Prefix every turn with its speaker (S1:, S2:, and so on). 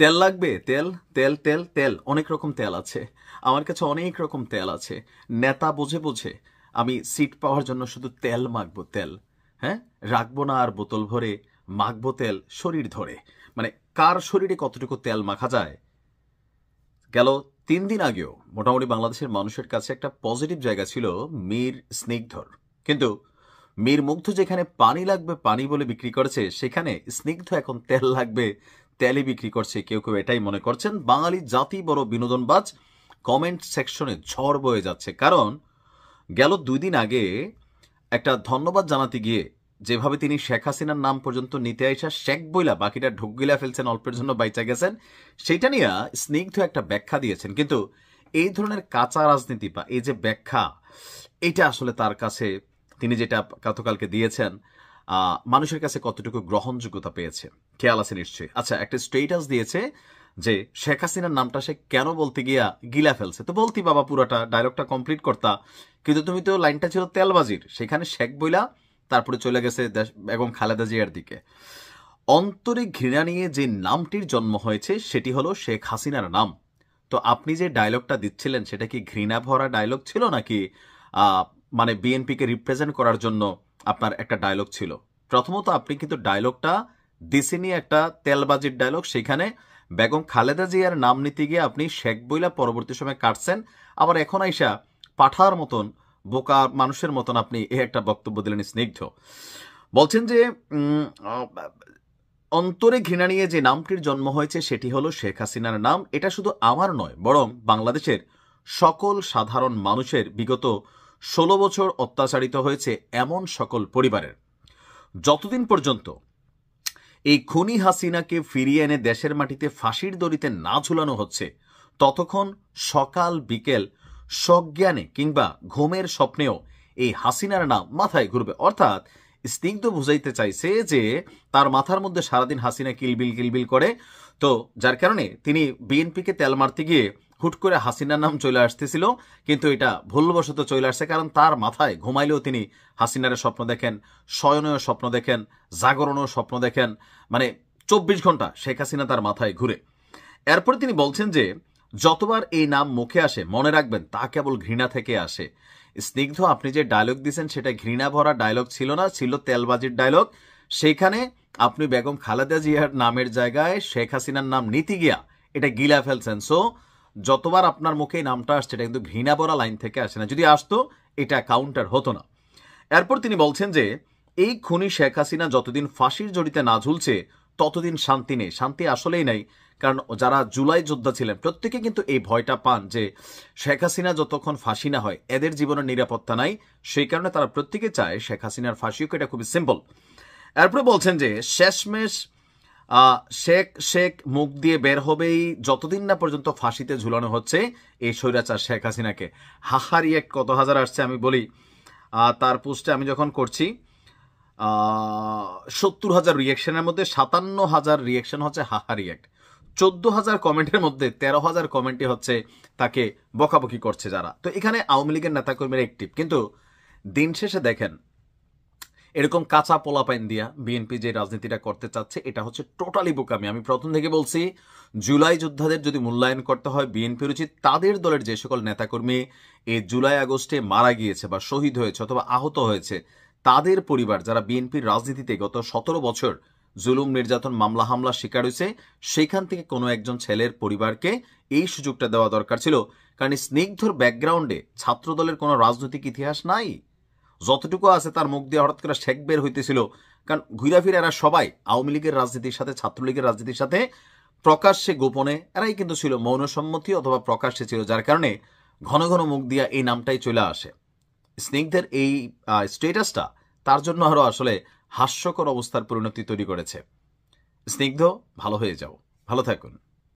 S1: তেল লাগবে? তেল তেল তেল তেল অনেক রকম তেল আছে, আমার কাছে অনেক রকম তেল আছে। নেতা বুঝে বুঝে আমি সিট পাওয়ার জন্য শুধু তেল মাখবো, তেল। হ্যাঁ, রাখবো না আর বোতল ভরে, মাখবো তেল শরীর ধরে। মানে কার শরীরে কতটুকু তেল মাখা যায়। গেল 3 দিন আগেও মোটামুটি বাংলাদেশের মানুষের কাছে একটা পজিটিভ জায়গা ছিল মীর স্নিগ্ধর, কিন্তু মীর মুগ্ধ যেখানে পানি লাগবে পানি বলে বিক্রি করেছে, সেখানে স্নিগ্ধ এখন তেল লাগবে তেলই বিক্রি করছে। কেউ কেউ এটাই মনে করছেন। বাঙালি জাতি বড় বিনোদনবাজ, কমেন্ট সেকশনে ঝড় বয়ে যাচ্ছে। কারণ গেল 2 দিন আগে একটা ধন্যবাদ জানাতে গিয়ে যেভাবে তিনি শেখ হাসিনার নাম পর্যন্ত নিতে আইসা শেখ বইলা বাকিটা ঢুক গিলা ফেলছেন, অল্পের জন্য বাইচা গেছেন, সেইটা নিয়ে স্নিগ্ধ একটা ব্যাখ্যা দিয়েছেন। কিন্তু এই ধরনের কাঁচা রাজনীতি বা এই যে ব্যাখ্যা, এটা আসলে তার কাছে, তিনি যেটা গতকালকে দিয়েছেন, মানুষের কাছে কতটুকু গ্রহণযোগ্যতা পেয়েছে খেয়াল আছে নিশ্চয়ই। আচ্ছা, একটা স্টেটাস দিয়েছে যে শেখ হাসিনার নামটা সে কেন বলতে গিয়া গিলা ফেলছে। তো বলতি বাবা, পুরাটা ডায়লগটা কমপ্লিট করতা, কিন্তু তুমি তো লাইনটা ছিল তেলবাজির, সেখানে শেখ বইলা তারপরে চলে গেছে বেগম খালেদা জিয়ার দিকে। অন্তরে ঘৃণা নিয়ে যে নামটির জন্ম হয়েছে সেটি হলো শেখ হাসিনার নাম। তো আপনি যে ডায়লগটা দিচ্ছিলেন সেটা কি ঘৃণা ভরা ডায়লগ ছিল, নাকি মানে বিএনপিকে রিপ্রেজেন্ট করার জন্য আপনার একটা ডায়লগ ছিল? প্রথমত আপনি কিন্তু ডায়লগটা দিছেনি একটা তেলবাজির ডায়লগ, সেখানে বেগম খালেদা জিয়ার নাম নিতে গিয়ে আপনি শেখ বইলা পরবর্তী সময় কাটছেন, আবার এখন আইসা পাঠার মতন, বোকা মানুষের মতন আপনি একটা বক্তব্য দিলেন। স্নিগ্ধ বলছেন যে অন্তরে ঘৃণা নিয়ে যে নামটির জন্ম হয়েছে সেটি হলো শেখ হাসিনার নাম। এটা শুধু আমার নয়, বরং বাংলাদেশের সকল সাধারণ মানুষের বিগত 16 বছর অত্যাচারিত হয়েছে এমন সকল পরিবারের। যতদিন পর্যন্ত এই খুনি হাসিনাকে ফিরিয়ে এনে দেশের মাটিতে ফাঁসির দড়িতে না ঝুলানো হচ্ছে, ততক্ষণ সকাল বিকেল সজ্ঞানে কিংবা ঘুমের স্বপ্নেও এই হাসিনার নাম মাথায় ঘুরবে। অর্থাৎ স্নিগ্ধ বুঝাইতে চাইছে যে তার মাথার মধ্যে সারাদিন হাসিনা কিলবিল কিলবিল করে, তো যার কারণে তিনি বিএনপিকে তেল মারতে গিয়ে হুট করে হাসিনার নাম চলে আসতেছিল, কিন্তু এটা ভুলবশত চলে আসছে। কারণ তার মাথায় ঘুমাইলেও তিনি হাসিনারের স্বপ্ন দেখেন, শয়নেও স্বপ্ন দেখেন, জাগরণেও স্বপ্ন দেখেন, মানে 24 ঘন্টা শেখ হাসিনা তার মাথায় ঘুরে। এরপরে তিনি বলছেন যে যতবার এই নাম মুখে আসে মনে রাখবেন তা কেবল ঘৃণা থেকে আসে। স্নিগ্ধ, আপনি যে ডায়লগ দিয়েছেন সেটা ঘৃণা ভরা ডায়লগ ছিল না, ছিল তেলবাজির ডায়লগ। সেইখানে আপনি বেগম খালেদা জিয়ার নামের জায়গায় শেখ হাসিনার নাম নিতে গিয়া এটা গিলা ফেলছেন। সো যতবার আপনার মুখে এই নামটা আসছে এটা কিন্তু ঘৃণা ভরা লাইন থেকে আসে না, যদি আসতো এটা কাউন্টার হতো না। এরপর তিনি বলছেন যে এই খুনি শেখ হাসিনা যতদিন ফাঁসির জড়িতে না ঝুলছে ততদিন শান্তি নেই। শান্তি আসলেই নেই, কারণ যারা জুলাই যোদ্ধা ছিলেন প্রত্যেকে কিন্তু এই ভয়টা পান যে শেখ হাসিনা যতক্ষণ ফাঁসি না হয় এদের জীবনের নিরাপত্তা নাই। সেই কারণে তারা প্রত্যেকে চায় শেখ হাসিনার ফাঁসি হোক, এটা খুবই সিম্পল। এরপরে বলছেন যে শেষমেশ শেখ শেখ মুখ দিয়ে বের হবেই যতদিন না পর্যন্ত ফাঁসিতে ঝুলানো হচ্ছে এই স্বৈরাচার শেখ হাসিনাকে। হাহারি এক কত হাজার আসছে আমি বলি, তার পোস্টে আমি যখন করছি 70,000 রিয়েকশনের মধ্যে 57,000 রিয়েকশন হচ্ছে হাহা রিয়েক্ট। 14,000 কমেন্টের মধ্যে 13,000 কমেন্টই হচ্ছে তাকে বকাবকি করছে যারা। তো এখানে আওয়ামী লীগের নেতাকর্মীরা অ্যাক্টিভ, কিন্তু দিন শেষে দেখেন এরকম কাঁচা পোলাপাইন দিয়া বিএনপি যে রাজনীতিটা করতে চাচ্ছে এটা হচ্ছে টোটালি বোকামি। আমি প্রথম থেকে বলছি, জুলাই যোদ্ধাদের যদি মূল্যায়ন করতে হয় বিএনপির উচিত তাদের দলের যে সকল নেতাকর্মী এই জুলাই আগস্টে মারা গিয়েছে বা শহীদ হয়েছে অথবা আহত হয়েছে তাদের পরিবার, যারা বিএনপির রাজনীতিতে গত 17 বছর জুলুম নির্যাতন মামলা হামলা শিকার হয়েছে, সেখান থেকে কোনো একজন ছেলের পরিবারকে এই সুযোগটা দেওয়া দরকার ছিল। কারণ স্নিগ্ধর ব্যাকগ্রাউন্ডে ছাত্রদলের কোনো রাজনৈতিক ইতিহাস নাই। যতটুকু আছে তার মুখ দিয়ে হঠাৎ করে শেখ বের হইতেছিল, কারণ ঘুরা ফিরে এরা সবাই আওয়ামী লীগের রাজনীতির সাথে ছাত্রলীগের রাজনীতির সাথে প্রকাশ্যে গোপনে এরাই কিন্তু ছিল, মৌন সম্মতি অথবা প্রকাশ্যে ছিল, যার কারণে ঘন ঘন মুখ দিয়া এই নামটাই চলে আসে। স্নিগ্ধের এই স্টেটাসটা তার জন্য আরো আসলে হাস্যকর অবস্থার পরিণতি তৈরি করেছে। স্নিগ্ধ, ভালো হয়ে যাও, ভালো থাকুন।